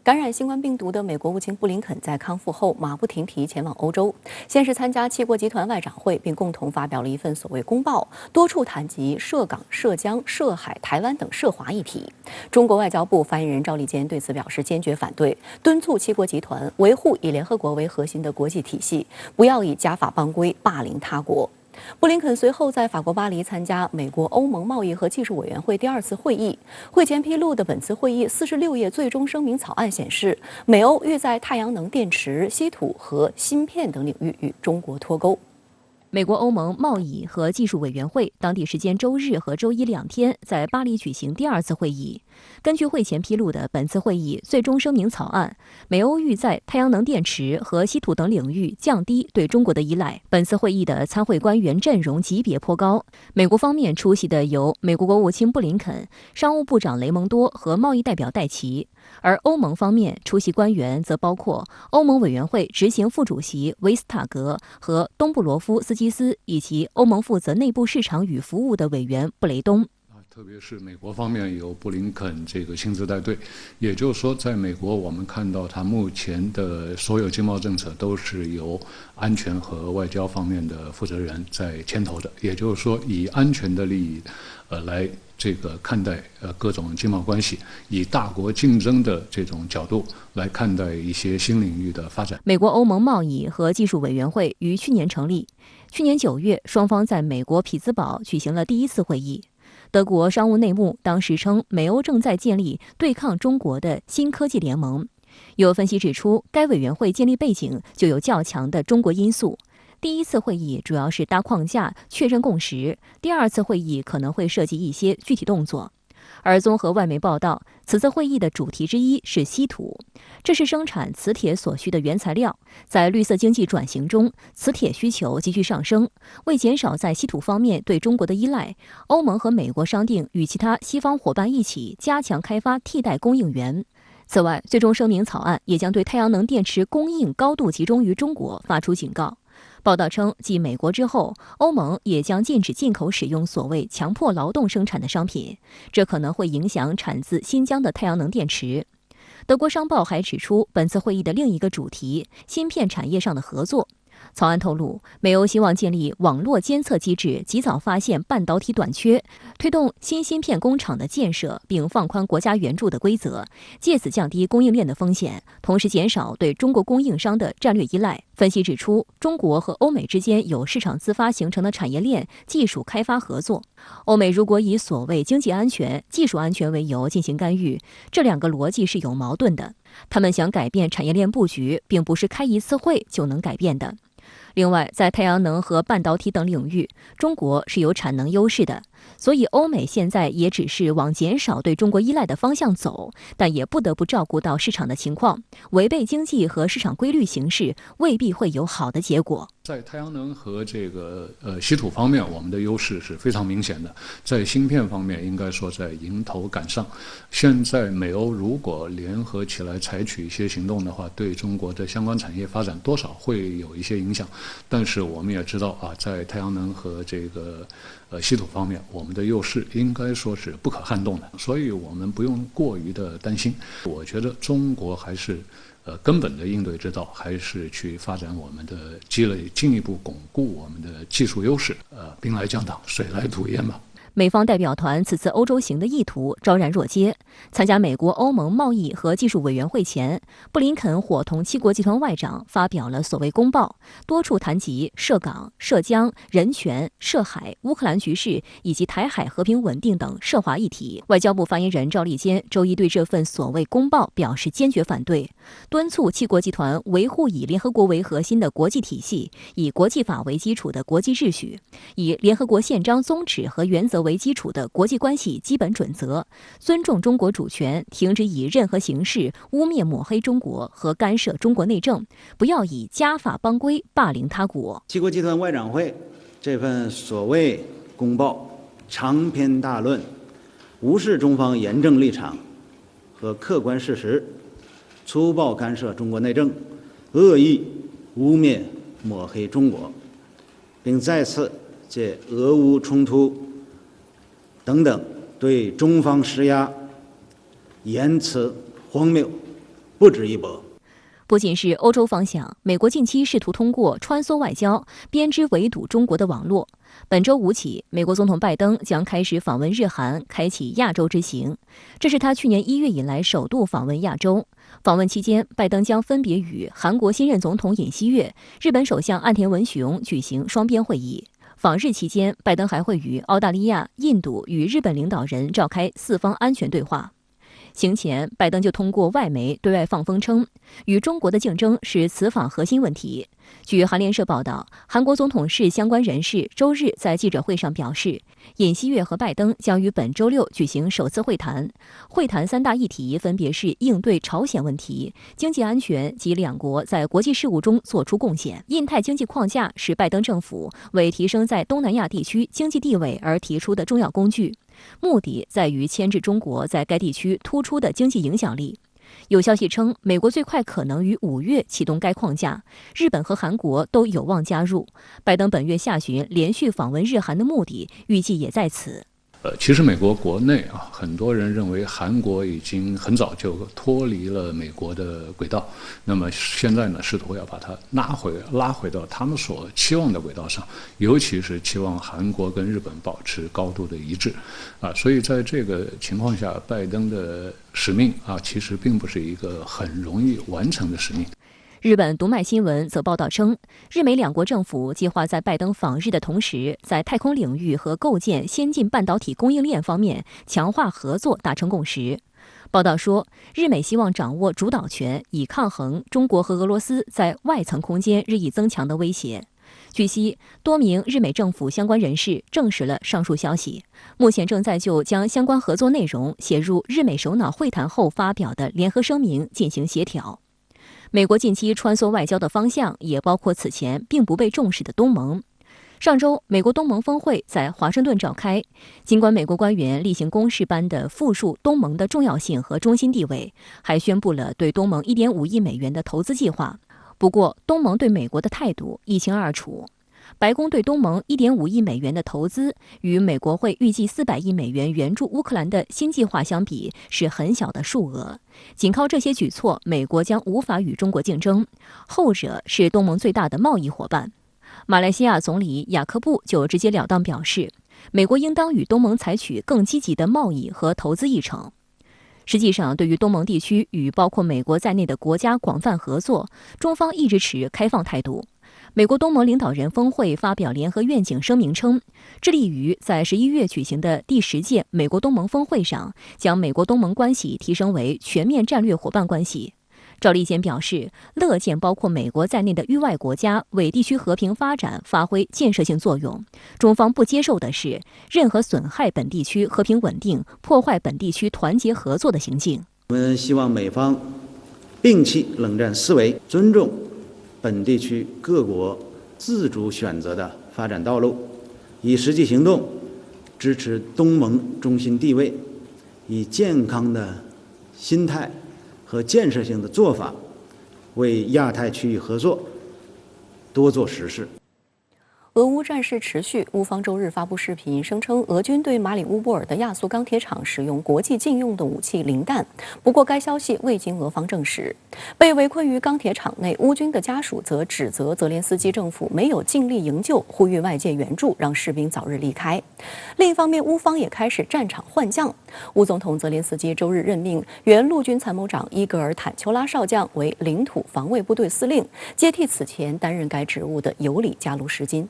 感染新冠病毒的美国国务卿布林肯在康复后马不停蹄前往欧洲，先是参加七国集团外长会，并共同发表了一份所谓公报，多处谈及涉港、涉疆、涉海、台湾等涉华议题。中国外交部发言人赵立坚对此表示坚决反对，敦促七国集团维护以联合国为核心的国际体系，不要以家法帮规霸凌他国。布林肯随后在法国巴黎参加美国欧盟贸易和技术委员会第2次会议。会前披露的本次会议46页最终声明草案显示，美欧欲在太阳能电池、稀土和芯片等领域与中国脱钩。美国欧盟贸易和技术委员会当地时间周日和周一2天在巴黎举行第2次会议。根据会前披露的本次会议最终声明草案，美欧欲在太阳能电池和稀土等领域降低对中国的依赖。本次会议的参会官员阵容级别颇高，美国方面出席的有美国国务卿布林肯、商务部长雷蒙多和贸易代表戴奇，而欧盟方面出席官员则包括欧盟委员会执行副主席维斯塔格和东布罗夫斯基斯，以及欧盟负责内部市场与服务的委员布雷东。特别是美国方面有布林肯这个亲自带队，也就是说，在美国我们看到他目前的所有经贸政策都是由安全和外交方面的负责人在牵头的，也就是说，以安全的利益，来这个看待各种经贸关系，以大国竞争的这种角度来看待一些新领域的发展。美国欧盟贸易和技术委员会于去年成立，去年9月，双方在美国匹兹堡举行了第1次会议。德国商务内幕当时称，美欧正在建立对抗中国的新科技联盟。有分析指出，该委员会建立背景就有较强的中国因素。第1次会议主要是搭框架、确认共识，第2次会议可能会涉及一些具体动作。而综合外媒报道，此次会议的主题之一是稀土，这是生产磁铁所需的原材料。在绿色经济转型中，磁铁需求急剧上升。为减少在稀土方面对中国的依赖，欧盟和美国商定与其他西方伙伴一起加强开发替代供应源。此外，最终声明草案也将对太阳能电池供应高度集中于中国发出警告。报道称，继美国之后，欧盟也将禁止进口使用所谓强迫劳动生产的商品，这可能会影响产自新疆的太阳能电池。德国商报还指出，本次会议的另一个主题，芯片产业上的合作。草案透露，美欧希望建立网络监测机制，及早发现半导体短缺，推动新芯片工厂的建设，并放宽国家援助的规则，借此降低供应链的风险，同时减少对中国供应商的战略依赖。分析指出，中国和欧美之间有市场自发形成的产业链技术开发合作。欧美如果以所谓经济安全、技术安全为由进行干预，这2个逻辑是有矛盾的。他们想改变产业链布局，并不是开1次会就能改变的。另外，在太阳能和半导体等领域，中国是有产能优势的，所以欧美现在也只是往减少对中国依赖的方向走，但也不得不照顾到市场的情况，违背经济和市场规律行事，未必会有好的结果。在太阳能和这个稀土方面，我们的优势是非常明显的。在芯片方面，应该说在迎头赶上。现在美欧如果联合起来采取一些行动的话，对中国的相关产业发展多少会有一些影响。但是我们也知道啊，在太阳能和这个稀土方面，我们的优势应该说是不可撼动的，所以我们不用过于的担心。我觉得中国还是根本的应对之道还是去发展我们的积累，进一步巩固我们的技术优势。兵来将挡，水来土掩吧。美方代表团此次欧洲行的意图昭然若揭。参加美国欧盟贸易和技术委员会前，布林肯伙同7国集团外长发表了所谓公报，多处谈及涉港、涉疆、人权、涉海、乌克兰局势以及台海和平稳定等涉华议题。外交部发言人赵立坚周一对这份所谓公报表示坚决反对，敦促7国集团维护以联合国为核心的国际体系，以国际法为基础的国际秩序，以联合国宪章宗旨和原则为基础的国际关系基本准则，尊重中国主权，停止以任何形式污蔑抹黑中国和干涉中国内政，不要以家法帮规霸凌他国。7国集团外长会这份所谓公报长篇大论，无视中方严正立场和客观事实，粗暴干涉中国内政，恶意污蔑抹黑中国，并再次借俄乌冲突等等对中方施压，言辞荒谬，不值一驳。不仅是欧洲方向，美国近期试图通过穿梭外交编织围堵中国的网络。本周五起，美国总统拜登将开始访问日韩，开启亚洲之行。这是他去年1月以来首度访问亚洲。访问期间，拜登将分别与韩国新任总统尹锡悦、日本首相岸田文雄举行双边会议。访日期间，拜登还会与澳大利亚、印度与日本领导人召开4方安全对话。行前，拜登就通过外媒对外放风称，与中国的竞争是此访核心问题。据韩联社报道，韩国总统室相关人士周日在记者会上表示，尹锡悦和拜登将于本周六举行首次会谈。会谈3大议题分别是应对朝鲜问题、经济安全及两国在国际事务中做出贡献。印太经济框架是拜登政府为提升在东南亚地区经济地位而提出的重要工具，目的在于牵制中国在该地区突出的经济影响力。有消息称，美国最快可能于5月启动该框架，日本和韩国都有望加入。拜登本月下旬连续访问日韩的目的，预计也在此。其实美国国内很多人认为韩国已经很早就脱离了美国的轨道，那么现在呢，试图要把它拉回到他们所期望的轨道上，尤其是期望韩国跟日本保持高度的一致，所以在这个情况下，拜登的使命其实并不是一个很容易完成的使命。日本读卖新闻则报道称，日美两国政府计划在拜登访日的同时，在太空领域和构建先进半导体供应链方面强化合作，达成共识。报道说，日美希望掌握主导权，以抗衡中国和俄罗斯在外层空间日益增强的威胁。据悉，多名日美政府相关人士证实了上述消息，目前正在就将相关合作内容写入日美首脑会谈后发表的联合声明进行协调。美国近期穿梭外交的方向也包括此前并不被重视的东盟。上周，美国东盟峰会在华盛顿召开，尽管美国官员例行公事般的复述东盟的重要性和中心地位，还宣布了对东盟1.5亿美元的投资计划。不过，东盟对美国的态度一清二楚。白宫对东盟1.5亿美元的投资，与美国会预计400亿美元援助乌克兰的新计划相比，是很小的数额。仅靠这些举措，美国将无法与中国竞争，后者是东盟最大的贸易伙伴。马来西亚总理雅克布就直截了当表示，美国应当与东盟采取更积极的贸易和投资议程。实际上，对于东盟地区与包括美国在内的国家广泛合作，中方一直持开放态度。美国东盟领导人峰会发表联合愿景声明称，致力于在11月举行的第10届美国东盟峰会上，将美国东盟关系提升为全面战略伙伴关系。赵立坚表示，乐见包括美国在内的域外国家为地区和平发展发挥建设性作用。中方不接受的是任何损害本地区和平稳定、破坏本地区团结合作的行径。我们希望美方摒弃冷战思维，尊重本地区各国自主选择的发展道路，以实际行动支持东盟中心地位，以健康的心态和建设性的做法，为亚太区域合作多做实事。俄乌战事持续，乌方周日发布视频，声称俄军对马里乌波尔的亚速钢铁厂使用国际禁用的武器磷弹。不过，该消息未经俄方证实。被围困于钢铁厂内，乌军的家属则指责泽连斯基政府没有尽力营救，呼吁外界援助，让士兵早日离开。另一方面，乌方也开始战场换将。乌总统泽连斯基周日任命原陆军参谋长伊戈尔·坦丘拉少将为领土防卫部队司令，接替此前担任该职务的尤里·加卢什金。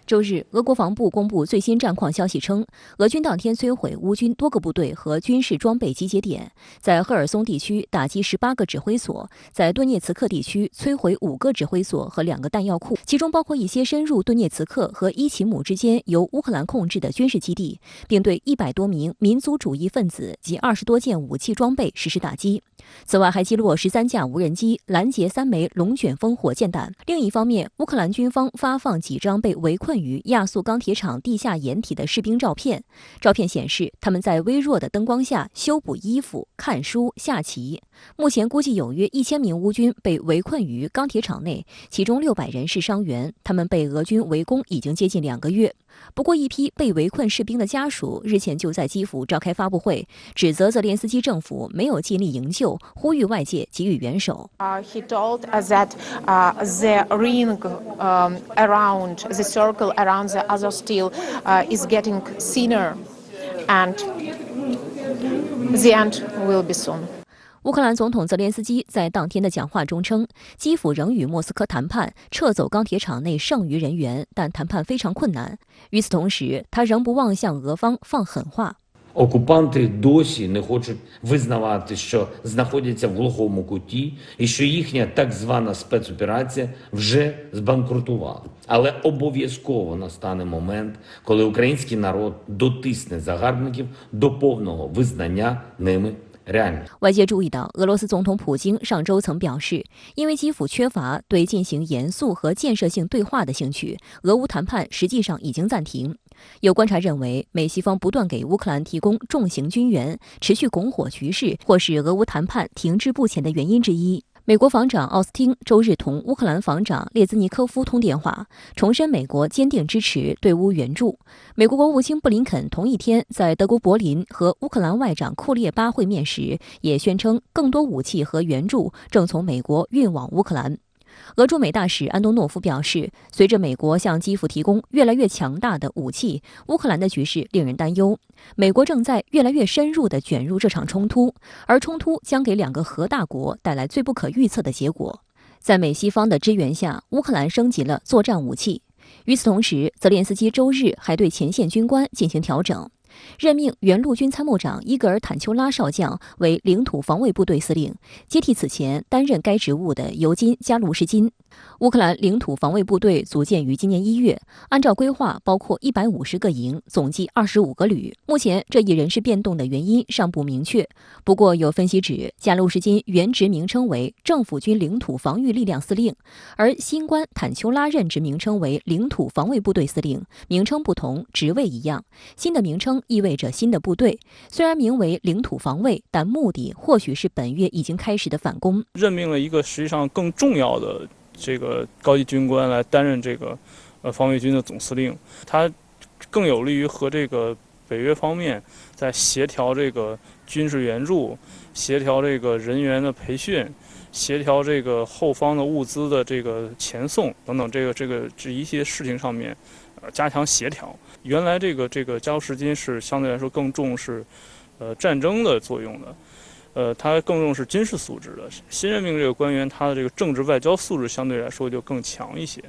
周日，俄国防部公布最新战况消息称，俄军当天摧毁乌军多个部队和军事装备集结点，在赫尔松地区打击18个指挥所，在顿涅茨克地区摧毁5个指挥所和2个弹药库，其中包括一些深入顿涅茨克和伊奇姆之间由乌克兰控制的军事基地，并对100多名民族主义分子及20多件武器装备实施打击。此外，还击落13架无人机，拦截3枚龙卷风火箭弹。另一方面，乌克兰军方发放几张被围困于亚速钢铁厂地下掩体的士兵照片。照片显示，他们在微弱的灯光下修补衣服、看书、下棋。目前估计有约1000名乌军被围困于钢铁厂内，其中600人是伤员。他们被俄军围攻已经接近2个月。不过，一批被围困士兵的家属日前就在基辅召开发布会，指责泽连斯基政府没有尽力营救，呼吁外界给予援手。He told us that the ring around the circle around the Azov steel is getting thinner, and the end will be soon. 乌克兰总统泽连斯基在当天的讲话中称，基辅仍与莫斯科谈判撤走钢铁厂内剩余人员，但谈判非常困难。与此同时，他仍不忘向俄方放狠话。Окупанти досі не хочуть визнавати, що знаходяться в глухому куті і що їхня так звана спецоперація вже збанкрутувала. Але обов'язково настане момент, коли український народ дотисне загарбників до повного визнання ними.外界注意到，俄罗斯总统普京上周曾表示，因为基辅缺乏对进行严肃和建设性对话的兴趣，俄乌谈判实际上已经暂停。有观察认为，美西方不断给乌克兰提供重型军援，持续拱火局势，或是俄乌谈判停滞不前的原因之一。美国防长奥斯汀周日同乌克兰防长列兹尼科夫通电话，重申美国坚定支持对乌援助。美国国务卿布林肯同一天在德国柏林和乌克兰外长库列巴会面时，也宣称更多武器和援助正从美国运往乌克兰。俄驻美大使安东诺夫表示，随着美国向基辅提供越来越强大的武器，乌克兰的局势令人担忧。美国正在越来越深入地卷入这场冲突，而冲突将给2个核大国带来最不可预测的结果。在美西方的支援下，乌克兰升级了作战武器。与此同时，泽连斯基周日还对前线军官进行调整。任命原陆军参谋长伊格尔·坦丘拉少将为领土防卫部队司令，接替此前担任该职务的尤金·加鲁什金。乌克兰领土防卫部队组建于今年1月，按照规划包括150个营，总计25个旅。目前这一人事变动的原因尚不明确。不过有分析指，加鲁什金原职名称为政府军领土防御力量司令，而新官坦丘拉任职名称为领土防卫部队司令，名称不同，职位一样。新的名称意味着新的部队，虽然名为领土防卫，但目的或许是本月已经开始的反攻。任命了一个实际上更重要的这个高级军官来担任这个防卫军的总司令，他更有利于和这个北约方面在协调这个军事援助、协调这个人员的培训、协调这个后方的物资的这个前送等等这一些事情上面加强协调。原来这个加鲁什金是相对来说更重视战争的作用的，他更重视军事素质的。新任命这个官员，他的这个政治外交素质相对来说就更强一些。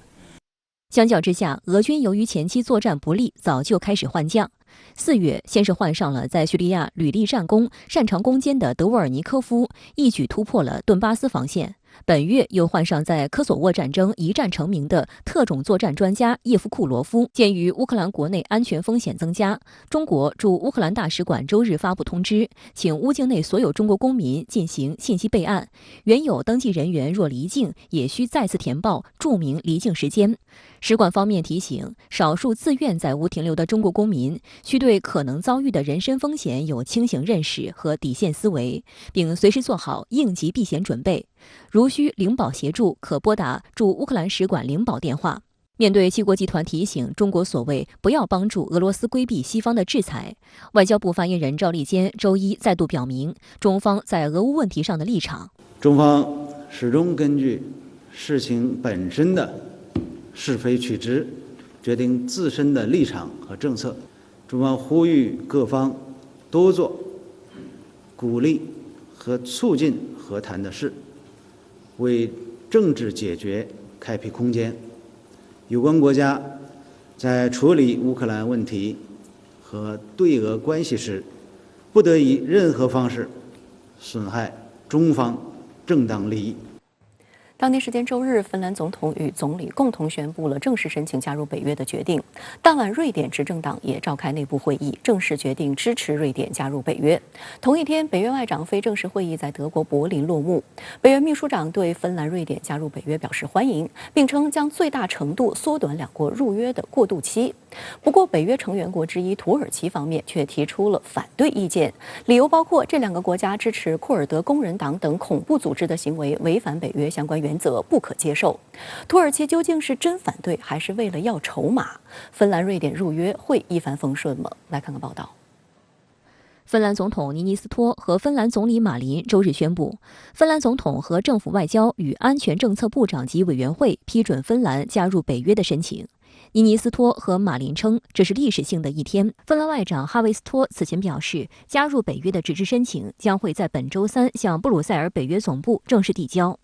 相较之下，俄军由于前期作战不利，早就开始换将。4月，先是换上了在叙利亚屡立战功、擅长攻坚的德沃尔尼科夫，一举突破了顿巴斯防线。本月又换上在科索沃战争一战成名的特种作战专家叶夫库罗夫。鉴于乌克兰国内安全风险增加，中国驻乌克兰大使馆周日发布通知，请乌境内所有中国公民进行信息备案，原有登记人员若离境，也需再次填报注明离境时间。使馆方面提醒，少数自愿在乌停留的中国公民需对可能遭遇的人身风险有清醒认识和底线思维，并随时做好应急避险准备。如需领保协助，可拨打驻乌克兰使馆领保电话。面对七国集团提醒中国所谓不要帮助俄罗斯规避西方的制裁，外交部发言人赵立坚周一再度表明中方在俄乌问题上的立场。中方始终根据事情本身的是非曲直，决定自身的立场和政策。中方呼吁各方多做鼓励和促进和谈的事，为政治解决开辟空间。有关国家在处理乌克兰问题和对俄关系时，不得以任何方式损害中方正当利益。当地时间周日，芬兰总统与总理共同宣布了正式申请加入北约的决定。当晚，瑞典执政党也召开内部会议，正式决定支持瑞典加入北约。同一天，北约外长非正式会议在德国柏林落幕。北约秘书长对芬兰、瑞典加入北约表示欢迎，并称将最大程度缩短两国入约的过渡期。不过，北约成员国之一土耳其方面却提出了反对意见，理由包括这两个国家支持库尔德工人党等恐怖组织的行为违反北约相关原则，不可接受。土耳其究竟是真反对，还是为了要筹码？芬兰、瑞典入约会一帆风顺吗？来看看报道。芬兰总统尼尼斯托和芬兰总理马林周日宣布，芬兰总统和政府外交与安全政策部长级委员会批准芬兰加入北约的申请。尼尼斯托和马林称，这是历史性的一天。芬兰外长哈维斯托此前表示，加入北约的纸质申请将会在本周3向布鲁塞尔北约总部正式递交。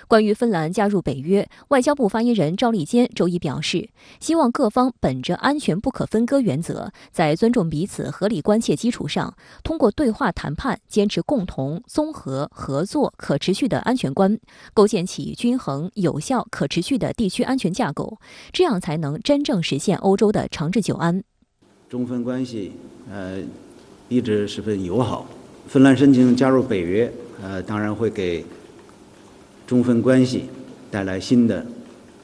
关于芬兰加入北约，外交部发言人赵立坚周一表示，希望各方本着安全不可分割原则，在尊重彼此合理关切基础上，通过对话谈判，坚持共同、综合、合作、可持续的安全观，构建起均衡、有效、可持续的地区安全架构，这样才能真正实现欧洲的长治久安。中芬关系一直十分友好。芬兰申请加入北约，当然会给中芬关系带来新的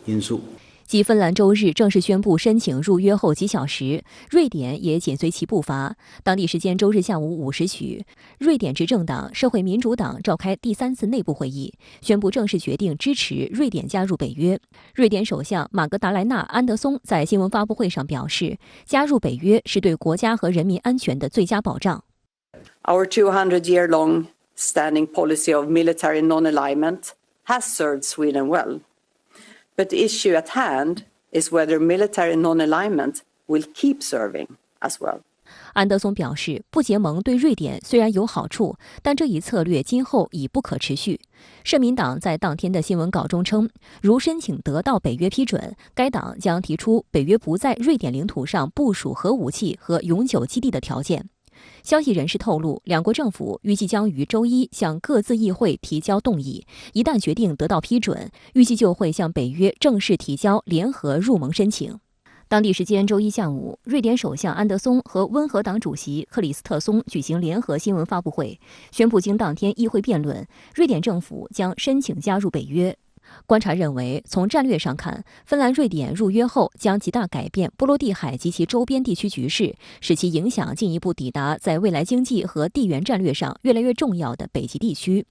因素。继芬兰周日正式宣布申请入约后几小时，瑞典也紧随其步伐。当地时间周日下午5时许，瑞典执政党社会民主党召开第3次内部会议，宣布正式决定支持瑞典加入北約。瑞典首相马格达莱纳·安德松在新闻发布会上表示，加入北约是对国家和人民安全的最佳保障。Our 200-year-long standing policy of military non-alignment has served Sweden well. But the issue at hand is whether military non-alignment will keep serving as well. 安德松表示，不结盟对瑞典虽然有好处，但这一策略今后已不可持续。社民党在当天的新闻稿中称，如申请得到北约批准，该党将提出北约不在瑞典领土上部署核武器和永久基地的条件。消息人士透露，两国政府预计将于周一向各自议会提交动议，一旦决定得到批准，预计就会向北约正式提交联合入盟申请。当地时间周一下午，瑞典首相安德松和温和党主席克里斯特松举行联合新闻发布会，宣布经当天议会辩论，瑞典政府将申请加入北约。观察认为，从战略上看，芬兰、瑞典入约后将极大改变波罗的海及其周边地区局势，使其影响进一步抵达在未来经济和地缘战略上越来越重要的北极地区。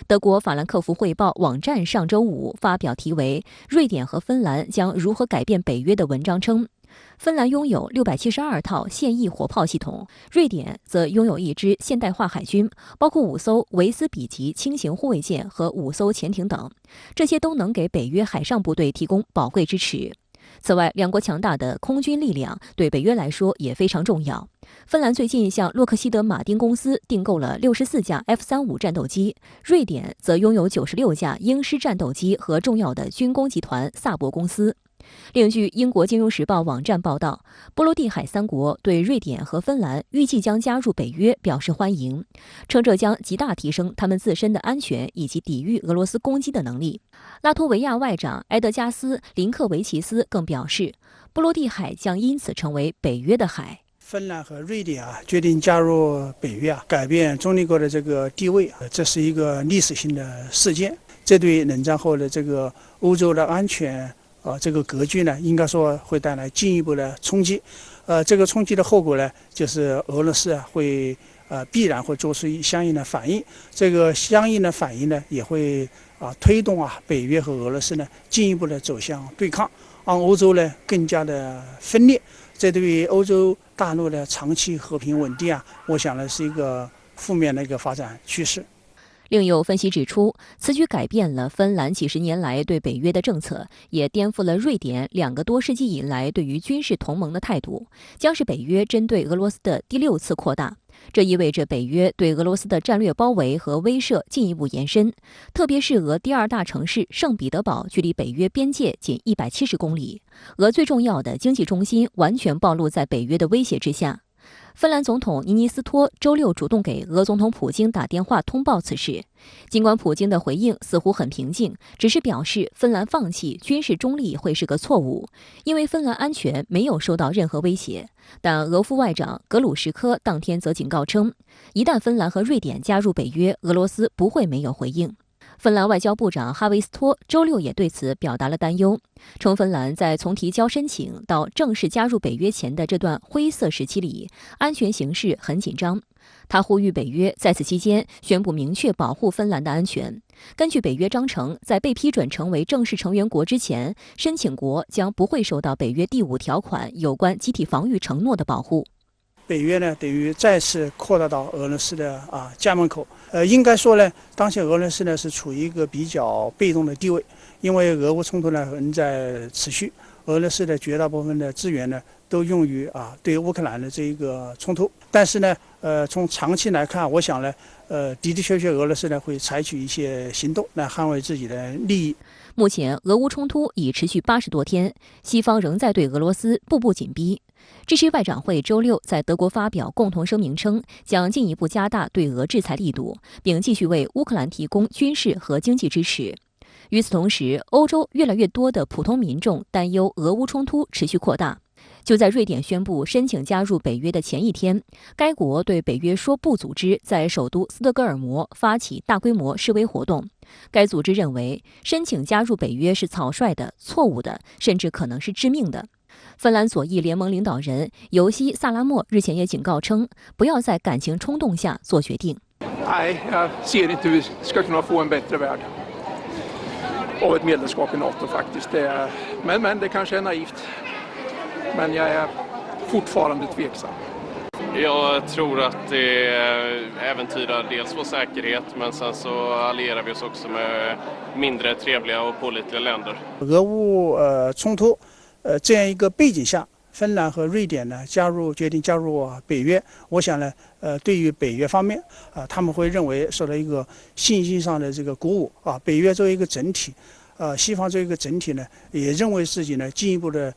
德国法兰克福汇报网站上周5发表题为《瑞典和芬兰将如何改变北约》的文章称，芬兰拥有672套现役火炮系统，瑞典则拥有一支现代化海军，包括5艘维斯比级轻型护卫舰和5艘潜艇等，这些都能给北约海上部队提供宝贵支持。此外，两国强大的空军力量对北约来说也非常重要。芬兰最近向洛克希德马丁公司订购了64架 F-35战斗机，瑞典则拥有96架鹰狮战斗机和重要的军工集团萨博公司。另据英国金融时报网站报道，波罗的海3国对瑞典和芬兰预计将加入北约表示欢迎，称这将极大提升他们自身的安全以及抵御俄罗斯攻击的能力。拉脱维亚外长埃德加斯·林克维奇斯更表示，波罗的海将因此成为北约的海。芬兰和瑞典决定加入北约改变中立国的这个地位这是一个历史性的事件，这对冷战后的这个欧洲的安全这个格局呢，应该说会带来进一步的冲击。这个冲击的后果呢，就是俄罗斯会必然会做出相应的反应。这个相应的反应呢，也会推动北约和俄罗斯呢进一步的走向对抗，让欧洲呢更加的分裂。这对于欧洲大陆的长期和平稳定我想呢是一个负面的一个发展趋势。另有分析指出，此举改变了芬兰几十年来对北约的政策，也颠覆了瑞典2个多世纪以来对于军事同盟的态度，将是北约针对俄罗斯的第6次扩大。这意味着北约对俄罗斯的战略包围和威慑进一步延伸，特别是俄第2大城市圣彼得堡距离北约边界仅170公里，俄最重要的经济中心完全暴露在北约的威胁之下。芬兰总统尼尼斯托周六主动给俄总统普京打电话通报此事，尽管普京的回应似乎很平静，只是表示芬兰放弃军事中立会是个错误，因为芬兰安全没有受到任何威胁。但俄副外长格鲁什科当天则警告称，一旦芬兰和瑞典加入北约，俄罗斯不会没有回应。芬兰外交部长哈维斯托周六也对此表达了担忧，称芬兰在从提交申请到正式加入北约前的这段灰色时期里，安全形势很紧张。他呼吁北约在此期间宣布明确保护芬兰的安全。根据北约章程，在被批准成为正式成员国之前，申请国将不会受到北约第5条款有关集体防御承诺的保护。北约呢，等于再次扩大到俄罗斯的家门口。应该说呢，当前俄罗斯呢是处于一个比较被动的地位，因为俄乌冲突呢仍在持续，俄罗斯的绝大部分的资源呢都用于对乌克兰的这一个冲突。但是呢，从长期来看，我想呢，的确俄罗斯呢会采取一些行动来捍卫自己的利益。目前，俄乌冲突已持续80多天，西方仍在对俄罗斯步步紧逼。G7外长会周六在德国发表共同声明称，将进一步加大对俄制裁力度，并继续为乌克兰提供军事和经济支持。与此同时，欧洲越来越多的普通民众担忧俄乌冲突持续扩大。就在瑞典宣布申请加入北约的前一天，该国对北约说不组织在首都斯德哥尔摩发起大规模示威活动。该组织认为，申请加入北约是草率的、错误的，甚至可能是致命的。芬兰左翼联盟领導人尤西·萨拉莫日前也警告稱，不要在感情衝動下做決定。Nej, jag ser inte hur vi ska kunna få en bättre värld av ett medlemskap i NATO faktiskt. Men det kanske är naivt. Men jag är fortfarande tveksam. Jag tror att det äventyrar dels vår säkerhet, men sen så allierar vi oss också med mindre trevliga och pålitliga länder. 俄乌冲突这样一个背景下，芬兰和瑞典呢决定加入北约。我想呢，对于北约方面他们会认为受到一个信心上的这个鼓舞北约作为一个整体，西方作为一个整体呢，也认为自己呢进一步的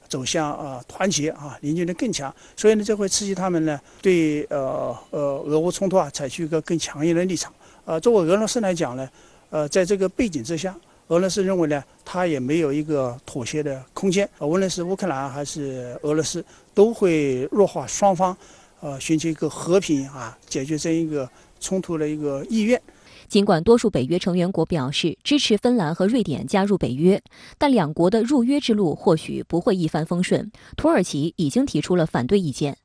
走向团结凝聚力更强，所以呢，这会刺激他们呢对俄乌冲突采取一个更强硬的立场。作为俄罗斯来讲呢，在这个背景之下，俄罗斯认为呢，它也没有一个妥协的空间。无论是乌克兰还是俄罗斯，都会弱化双方寻求一个和平解决这一个冲突的一个意愿。尽管多数北约成员国表示支持芬兰和瑞典加入北约，但两国的入约之路或许不会一帆风顺。土耳其已经提出了反对意见。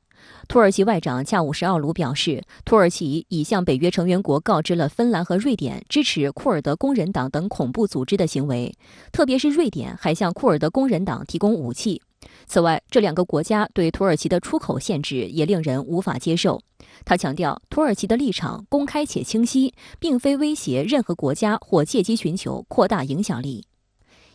土耳其外长恰武什奥卢表示，土耳其已向北约成员国告知了芬兰和瑞典支持库尔德工人党等恐怖组织的行为，特别是瑞典还向库尔德工人党提供武器。此外，这两个国家对土耳其的出口限制也令人无法接受。他强调，土耳其的立场公开且清晰，并非威胁任何国家或借机寻求扩大影响力。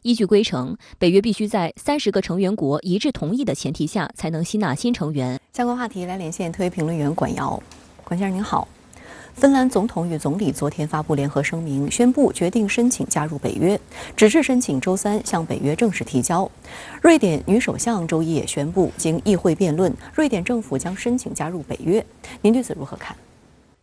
依据规程，北约必须在30个成员国一致同意的前提下，才能吸纳新成员。相关话题来连线特约评论员管瑶。管先生您好。芬兰总统与总理昨天发布联合声明，宣布决定申请加入北约，纸质申请周3向北约正式提交。瑞典女首相周一也宣布，经议会辩论，瑞典政府将申请加入北约。您对此如何看？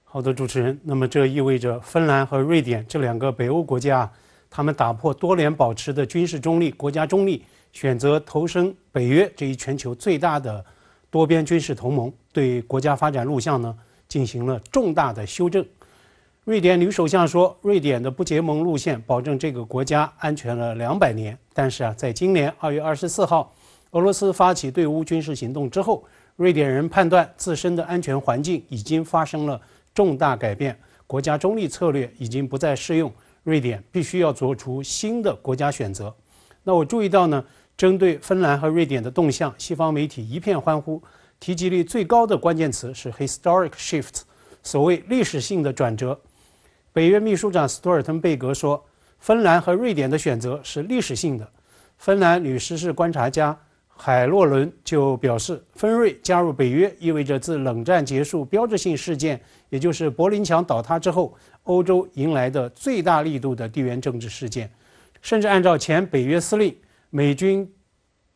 好的，主持人。那么这意味着芬兰和瑞典这两个北欧国家，他们打破多年保持的军事中立、国家中立，选择投身北约这一全球最大的多边军事同盟，对国家发展路向呢进行了重大的修正。瑞典女首相说，瑞典的不结盟路线保证这个国家安全了200年。但是在今年2月24号，俄罗斯发起对乌军事行动之后，瑞典人判断自身的安全环境已经发生了重大改变，国家中立策略已经不再适用，瑞典必须要做出新的国家选择。那我注意到呢，针对芬兰和瑞典的动向，西方媒体一片欢呼，提及率最高的关键词是 historic shift， 所谓历史性的转折。北约秘书长斯托尔滕贝格说，芬兰和瑞典的选择是历史性的。芬兰女时事观察家海洛伦就表示，芬瑞加入北约意味着自冷战结束标志性事件，也就是柏林墙倒塌之后，欧洲迎来的最大力度的地缘政治事件。甚至按照前北约司令美军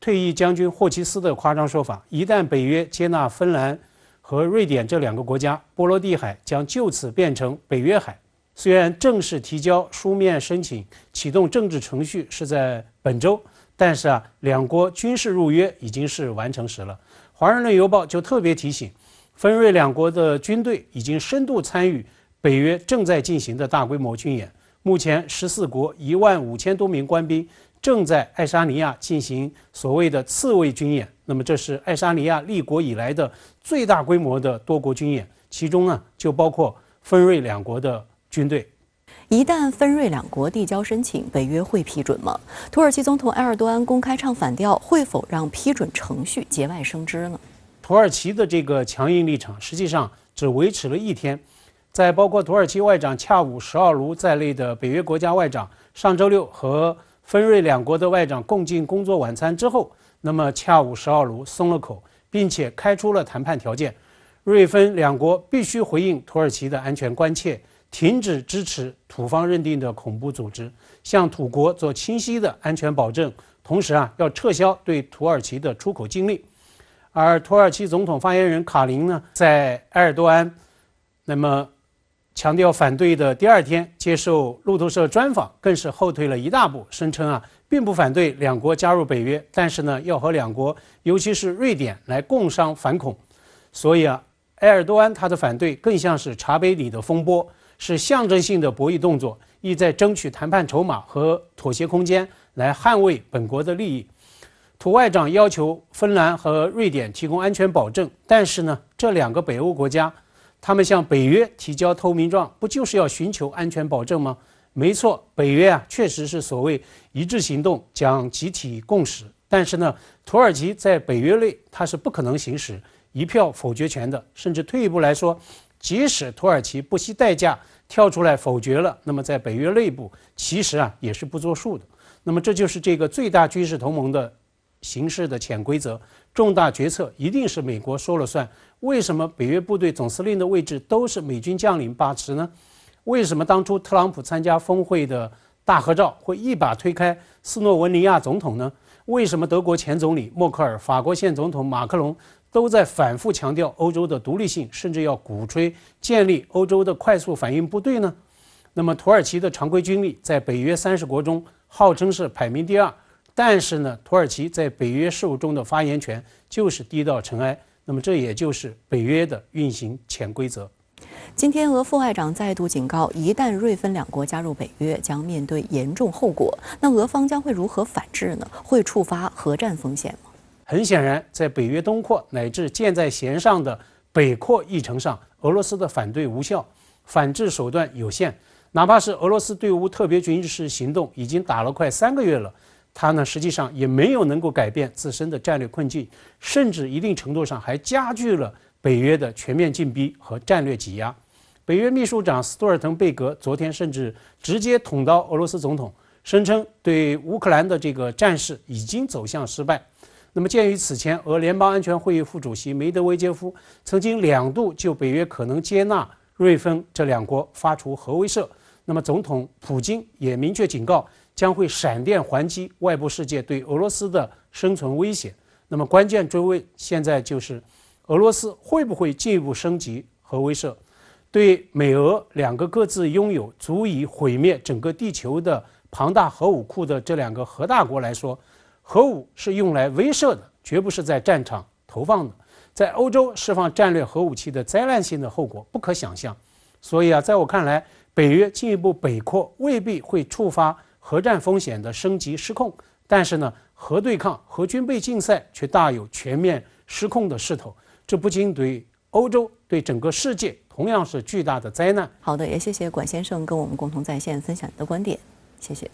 退役将军霍奇斯的夸张说法，一旦北约接纳芬兰和瑞典这两个国家，波罗的海将就此变成北约海。虽然正式提交书面申请启动政治程序是在本周，但是两国军事入约已经是完成时了。华盛顿邮报就特别提醒，芬瑞两国的军队已经深度参与北约正在进行的大规模军演。目前14国15000多名官兵正在爱沙尼亚进行所谓的刺猬军演，那么这是爱沙尼亚立国以来的最大规模的多国军演，其中呢就包括芬瑞两国的军队。一旦芬瑞两国递交申请，北约会批准吗？土耳其总统埃尔多安公开唱反调，会否让批准程序节外生枝呢？土耳其的这个强硬立场实际上只维持了1天，在包括土耳其外长恰武什奥卢在内的北约国家外长上周六和芬瑞两国的外长共进工作晚餐之后，那么恰武什奥卢松了口，并且开出了谈判条件，瑞芬两国必须回应土耳其的安全关切，停止支持土方认定的恐怖组织，向土国做清晰的安全保证，同时要撤销对土耳其的出口禁令。而土耳其总统发言人卡林呢，在埃尔多安那么强调反对的第2天接受路透社专访，更是后退了一大步，声称并不反对两国加入北约，但是呢要和两国尤其是瑞典来共商反恐。所以埃尔多安他的反对更像是茶杯里的风波，是象征性的博弈动作，意在争取谈判筹码和妥协空间，来捍卫本国的利益。土外长要求芬兰和瑞典提供安全保证，但是呢这两个北欧国家他们向北约提交投名状，不就是要寻求安全保证吗？没错，北约确实是所谓一致行动，讲集体共识，但是呢土耳其在北约内它是不可能行使一票否决权的，甚至退一步来说，即使土耳其不惜代价跳出来否决了，那么在北约内部其实也是不作数的。那么这就是这个最大军事同盟的形式的潜规则，重大决策一定是美国说了算。为什么北约部队总司令的位置都是美军将领把持呢？为什么当初特朗普参加峰会的大合照会一把推开斯洛文尼亚总统呢？为什么德国前总理默克尔、法国现总统马克龙都在反复强调欧洲的独立性，甚至要鼓吹建立欧洲的快速反应部队呢？那么土耳其的常规军力在北约30国中号称是排名第2，但是呢土耳其在北约事务中的发言权就是低到尘埃，那么这也就是北约的运行潜规则。今天俄副外长再度警告，一旦瑞芬两国加入北约，将面对严重后果。那俄方将会如何反制呢？会触发核战风险吗？很显然，在北约东扩乃至箭在弦上的北扩议程上，俄罗斯的反对无效，反制手段有限。哪怕是俄罗斯对乌特别军事行动已经打了快3个月了，它呢实际上也没有能够改变自身的战略困境，甚至一定程度上还加剧了北约的全面进逼和战略挤压。北约秘书长斯托尔滕贝格昨天甚至直接捅刀俄罗斯总统，声称对乌克兰的这个战事已经走向失败。那么鉴于此前俄联邦安全会议副主席梅德韦杰夫曾经2度就北约可能接纳瑞芬这两国发出核威慑，那么总统普京也明确警告将会闪电还击外部世界对俄罗斯的生存威胁。那么关键追问现在就是俄罗斯会不会进一步升级核威慑？对美俄两个各自拥有足以毁灭整个地球的庞大核武库的这两个核大国来说，核武是用来威慑的，绝不是在战场投放的。在欧洲释放战略核武器的灾难性的后果不可想象。所以在我看来，北约进一步北扩未必会触发核战风险的升级失控，但是呢，核对抗、核军备竞赛却大有全面失控的势头。这不仅对欧洲、对整个世界同样是巨大的灾难。好的，也谢谢管先生跟我们共同在线分享你的观点，谢谢。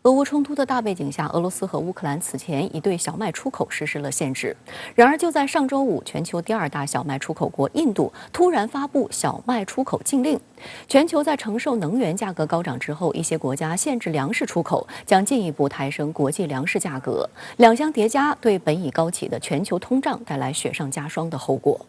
俄乌冲突的大背景下，俄罗斯和乌克兰此前已对小麦出口实施了限制。然而，就在上周五，全球第2大小麦出口国印度突然发布小麦出口禁令。全球在承受能源价格高涨之后，一些国家限制粮食出口，将进一步抬升国际粮食价格。两相叠加，对本已高企的全球通胀带来雪上加霜的后果。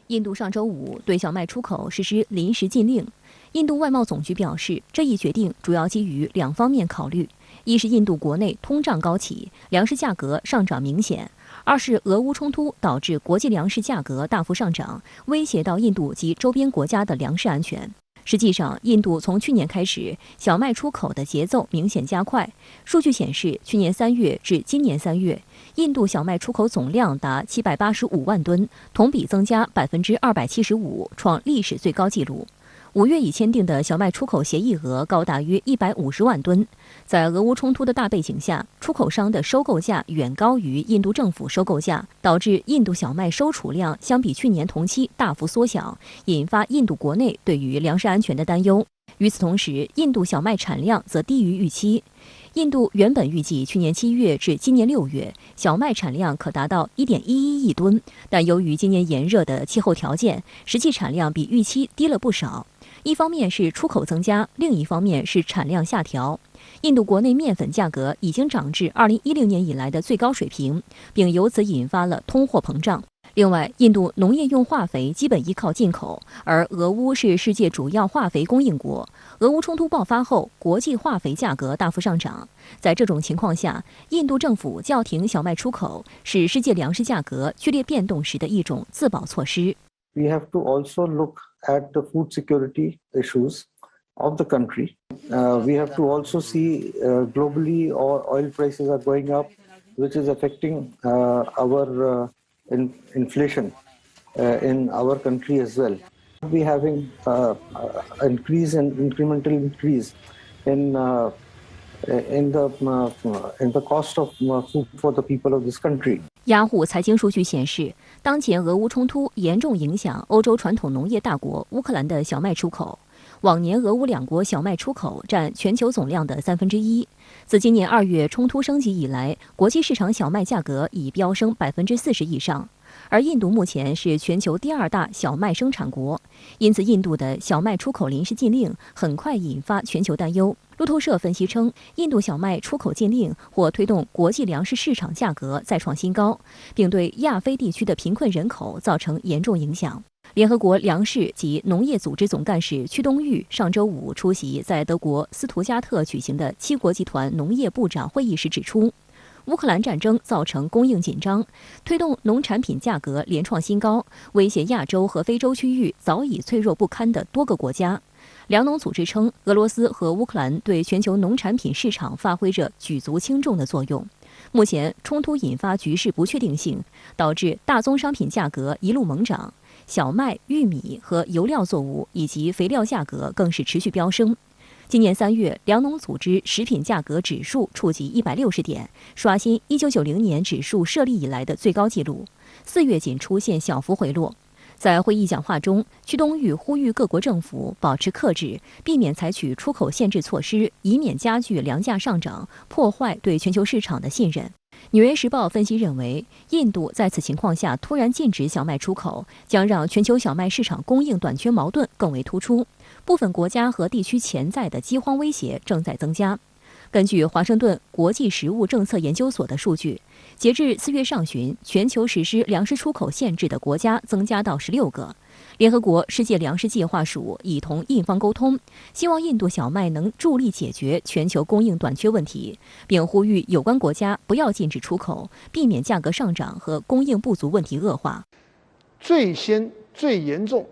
印度上周五对小麦出口实施临时禁令，印度外贸总局表示，这一决定主要基于2方面考虑：一是印度国内通胀高企，粮食价格上涨明显；二是俄乌冲突导致国际粮食价格大幅上涨，威胁到印度及周边国家的粮食安全。实际上，印度从去年开始，小麦出口的节奏明显加快。数据显示，去年3月至今年3月，印度小麦出口总量达785万吨，同比增加275%，创历史最高纪录。5月已签订的小麦出口协议额高达约150万吨。在俄乌冲突的大背景下，出口商的收购价远高于印度政府收购价，导致印度小麦收储量相比去年同期大幅缩小，引发印度国内对于粮食安全的担忧。与此同时，印度小麦产量则低于预期。印度原本预计去年7月至今年6月，小麦产量可达到1.11亿吨，但由于今年炎热的气候条件，实际产量比预期低了不少。一方面是出口增加，另一方面是产量下调。印度国内面粉价格已经涨至2010年以来的最高水平，并由此引发了通货膨胀。另外，印度农业用化肥基本依靠进口，而俄乌是世界主要化肥供应国。俄乌冲突爆发后，国际化肥价格大幅上涨。在这种情况下，印度政府叫停小麦出口，是世界粮食价格剧烈变动时的一种自保措施。We have to also look at the food security issues of the country. We have to also see globally oil prices are going up, which is affecting our inflation in our country as well. We having increase and incremental increase in the cost of food for the people of this country. 雅虎财经数据显示，当前俄乌冲突严重影响欧洲传统农业大国乌克兰的小麦出口。往年俄乌两国小麦出口占全球总量的1/3。自今年2月冲突升级以来，国际市场小麦价格已飙升40%以上。而印度目前是全球第2大小麦生产国，因此印度的小麦出口临时禁令很快引发全球担忧。路透社分析称，印度小麦出口禁令或推动国际粮食市场价格再创新高，并对亚非地区的贫困人口造成严重影响。联合国粮食及农业组织总干事屈冬玉上周五出席在德国斯图加特举行的7国集团农业部长会议时指出，乌克兰战争造成供应紧张，推动农产品价格连创新高，威胁亚洲和非洲区域早已脆弱不堪的多个国家。粮农组织称，俄罗斯和乌克兰对全球农产品市场发挥着举足轻重的作用。目前，冲突引发局势不确定性，导致大宗商品价格一路猛涨，小麦、玉米和油料作物以及肥料价格更是持续飙升。今年3月，粮农组织食品价格指数触及160点，刷新1990年指数设立以来的最高纪录。4月仅出现小幅回落。在会议讲话中，屈冬玉呼吁各国政府保持克制，避免采取出口限制措施，以免加剧粮价上涨，破坏对全球市场的信任。《纽约时报》分析认为，印度在此情况下突然禁止小麦出口，将让全球小麦市场供应短缺矛盾更为突出，部分国家和地区潜在的饥荒威胁正在增加。根据华盛顿国际食物政策研究所的数据，截至4月上旬，全球实施粮食出口限制的国家增加到16个。联合国世界粮食计划署已同印方沟通，希望印度小麦能助力解决全球供应短缺问题，并呼吁有关国家不要禁止出口，避免价格上涨和供应不足问题恶化。最严重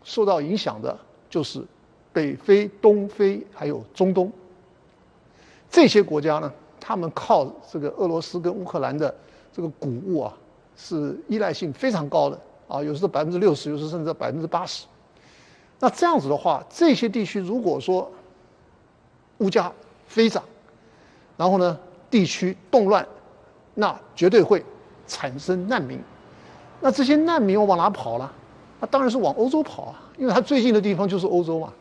受到影响的就是北非、东非还有中东。这些国家呢，他们靠这个俄罗斯跟乌克兰的这个谷物啊，是依赖性非常高的啊，有时候60%，有时候甚至80%。那这样子的话，这些地区如果说物价飞涨，然后呢地区动乱，那绝对会产生难民。那这些难民往哪跑了？那当然是往欧洲跑啊，因为它最近的地方就是欧洲嘛。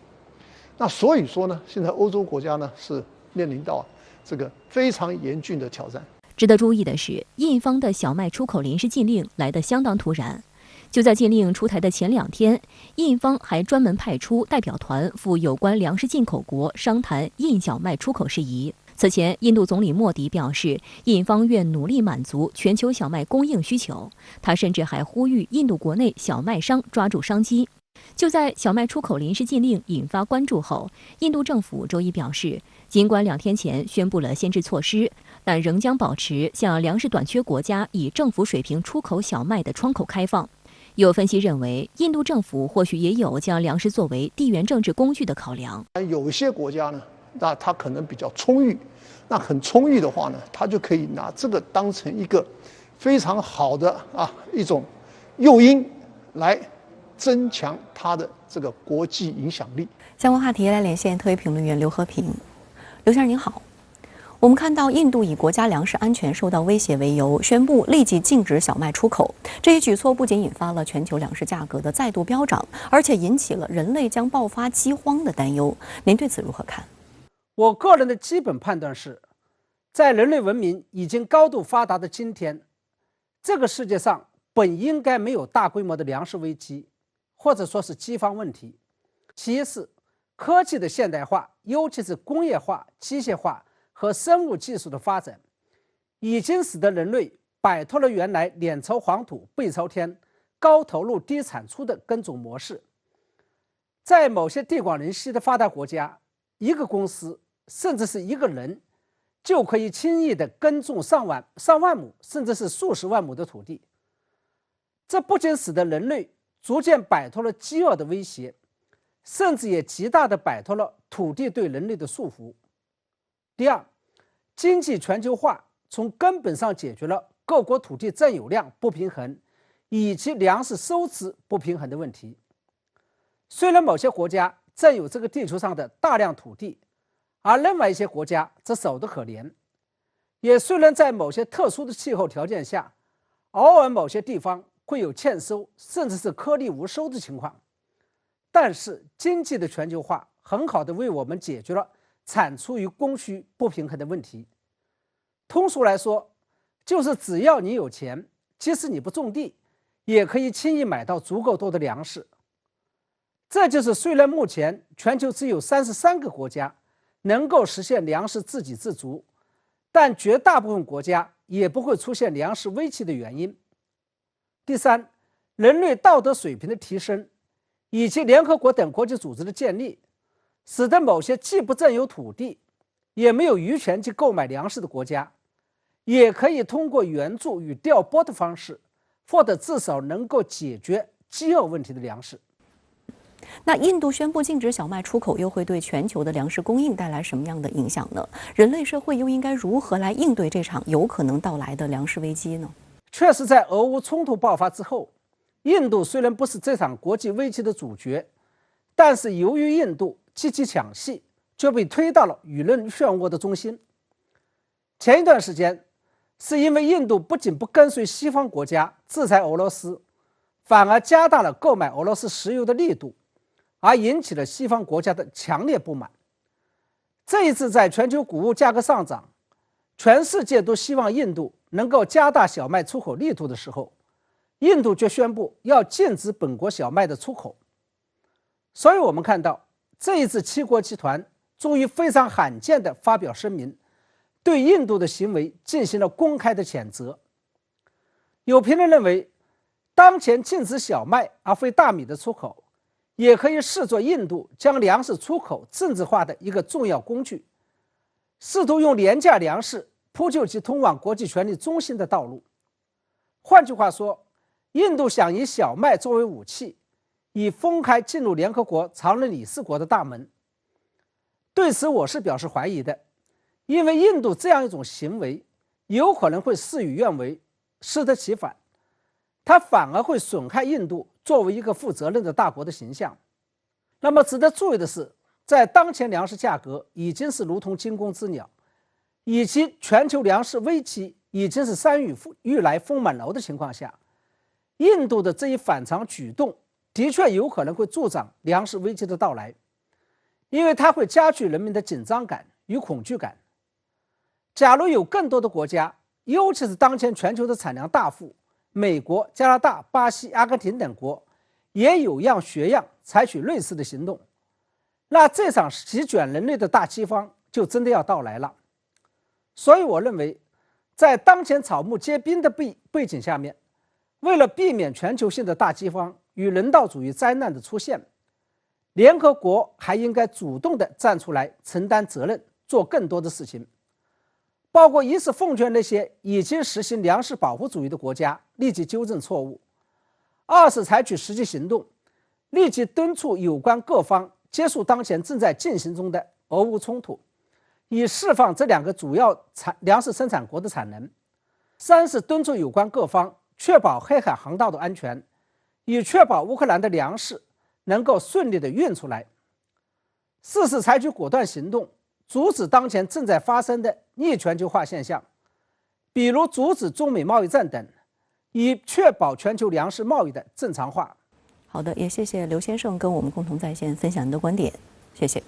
那所以说呢，现在欧洲国家呢是面临到这个非常严峻的挑战。值得注意的是，印方的小麦出口临时禁令来得相当突然。就在禁令出台的前2天，印方还专门派出代表团赴有关粮食进口国商谈印小麦出口事宜。此前，印度总理莫迪表示，印方愿努力满足全球小麦供应需求。他甚至还呼吁印度国内小麦商抓住商机。就在小麦出口临时禁令引发关注后，印度政府周一表示，尽管2天前宣布了限制措施，但仍将保持向粮食短缺国家以政府水平出口小麦的窗口开放。有分析认为，印度政府或许也有将粮食作为地缘政治工具的考量。有一些国家呢，那它可能比较充裕，那很充裕的话呢，它就可以拿这个当成一个非常好的一种诱因来增强它的这个国际影响力。相关话题来连线特约评论员刘和平。刘先生您好，我们看到印度以国家粮食安全受到威胁为由，宣布立即禁止小麦出口。这一举措不仅引发了全球粮食价格的再度飙涨，而且引起了人类将爆发饥荒的担忧。您对此如何看？我个人的基本判断是，在人类文明已经高度发达的今天，这个世界上本应该没有大规模的粮食危机，或者说是饥荒问题。其一是科技的现代化，尤其是工业化、机械化和生物技术的发展，已经使得人类摆脱了原来脸朝黄土背朝天、高投入低产出的耕种模式。在某些地广人稀的发达国家，一个公司甚至是一个人就可以轻易地耕种上万亩甚至是数十万亩的土地。这不仅使得人类逐渐摆脱了饥饿的威胁，甚至也极大地摆脱了土地对人类的束缚。第二，经济全球化从根本上解决了各国土地占有量不平衡以及粮食收支不平衡的问题。虽然某些国家占有这个地球上的大量土地，而另外一些国家则少得可怜，也虽然在某些特殊的气候条件下，偶尔某些地方会有欠收甚至是颗粒无收的情况，但是经济的全球化很好地为我们解决了产出与供需不平衡的问题。通俗来说，就是只要你有钱，即使你不种地，也可以轻易买到足够多的粮食。这就是虽然目前全球只有33个国家能够实现粮食自给自足，但绝大部分国家也不会出现粮食危机的原因。第三，人类道德水平的提升，以及联合国等国际组织的建立，使得某些既不占有土地，也没有余权去购买粮食的国家，也可以通过援助与调拨的方式，获得至少能够解决饥饿问题的粮食。那印度宣布禁止小麦出口，又会对全球的粮食供应带来什么样的影响呢？人类社会又应该如何来应对这场有可能到来的粮食危机呢？确实，在俄乌冲突爆发之后，印度虽然不是这场国际危机的主角，但是由于印度积极抢戏，就被推到了舆论漩涡的中心。前一段时间，是因为印度不仅不跟随西方国家制裁俄罗斯，反而加大了购买俄罗斯石油的力度，而引起了西方国家的强烈不满。这一次在全球谷物价格上涨，全世界都希望印度能够加大小麦出口力度的时候，印度却宣布要禁止本国小麦的出口。所以我们看到，这一次七国集团终于非常罕见地发表声明，对印度的行为进行了公开的谴责。有评论认为，当前禁止小麦而非大米的出口，也可以视作印度将粮食出口政治化的一个重要工具，试图用廉价粮食铺就其通往国际权力中心的道路。换句话说，印度想以小麦作为武器，以封开进入联合国常任理事国的大门。对此我是表示怀疑的，因为印度这样一种行为有可能会事与愿违，适得其反，它反而会损害印度作为一个负责任的大国的形象。那么值得注意的是，在当前粮食价格已经是如同惊弓之鸟，以及全球粮食危机已经是山欲来风满楼的情况下，印度的这一反常举动的确有可能会助长粮食危机的到来，因为它会加剧人民的紧张感与恐惧感。假如有更多的国家，尤其是当前全球的产粮大户美国、加拿大、巴西、阿根廷等国也有样学样采取类似的行动，那这场席卷人类的大饥荒就真的要到来了。所以我认为，在当前草木皆兵的背景下面，为了避免全球性的大饥荒，与人道主义灾难的出现，联合国还应该主动地站出来承担责任，做更多的事情，包括一是奉劝那些已经实行粮食保护主义的国家立即纠正错误，二是采取实际行动，立即敦促有关各方结束当前正在进行中的俄乌冲突，以释放这两个主要粮食生产国的产能。三是敦促有关各方确保黑海航道的安全，以确保乌克兰的粮食能够顺利地运出来。四是采取果断行动，阻止当前正在发生的逆全球化现象，比如阻止中美贸易战等，以确保全球粮食贸易的正常化。好的，也谢谢刘先生跟我们共同在线分享您的观点，谢谢。